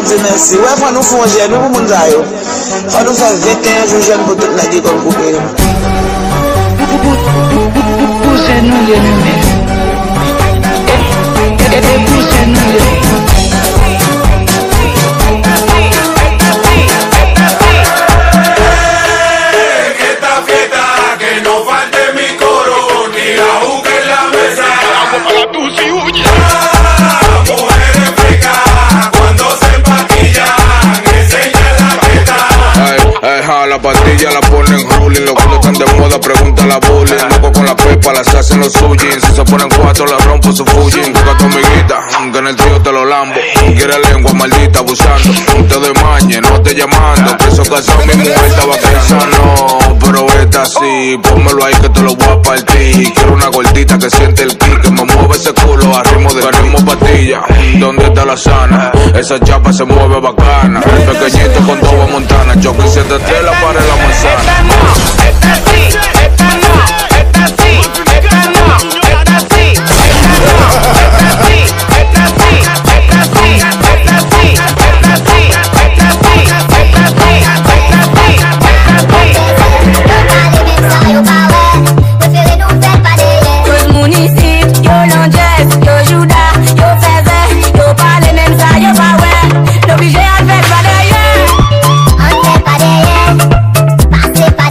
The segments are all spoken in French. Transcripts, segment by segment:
bon Dieu merci. Ouais, faut nous faire jeune, nous pour moun sa yo. Faut nous faire 21 jours jeune pour toute la vie comme couper. Poussez-nous les numéros. Et poussez-nous les. La pastilla la ponen ruling, los culos están de moda, pregunta la bullying. Loco con la pepa, las hacen los suying. Si se ponen cuatro, la rompo su fujin. Busca tu amiguita, que en el trío te lo lambo. Quiere lengua maldita abusando. Te doy mañe, no te llamando. Que eso casado mi mujer estaba pensando. Pero esta sí, pónmelo ahí que te lo voy a partir. Quiero una gordita que siente el kick, que me mueve ese culo a ritmo de pastilla. ¿Dónde está la sana? Esa chapa se mueve bacana. El pequeñito con toba montana. Yo quise te la para la manzana. Esta sí, esta no, esta sí, esta no, esta sí, esta no, esta sí, esta sí, esta sí, esta sí, esta sí, esta sí, esta sí, Cause Mounici, yo Landes, yo Judas, yo Feze, yo parle même ça, yo pas ouais. L'obligé à faire pas derrière. On fait pas derrière. Passez pas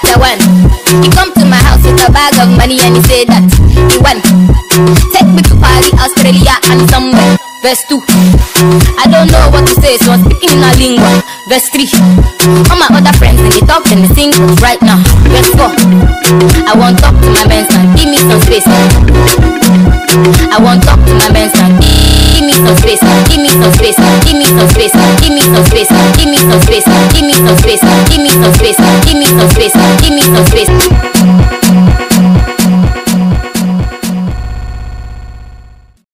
Chapter 1. He come to my house with a bag of money and he said that he went. Take me to Paris, Australia and somewhere. Verse 2. I don't know what to say, so I'm speaking in a lingua. Verse 3. All my other friends and they talk and they sing right now. Verse 4. I want talk to my men son, give me some space. I want talk to my men son, give me some space, give me some space, give me some space, give me some space, give me some space, give me some space, give me some space, give me some space, give me some space.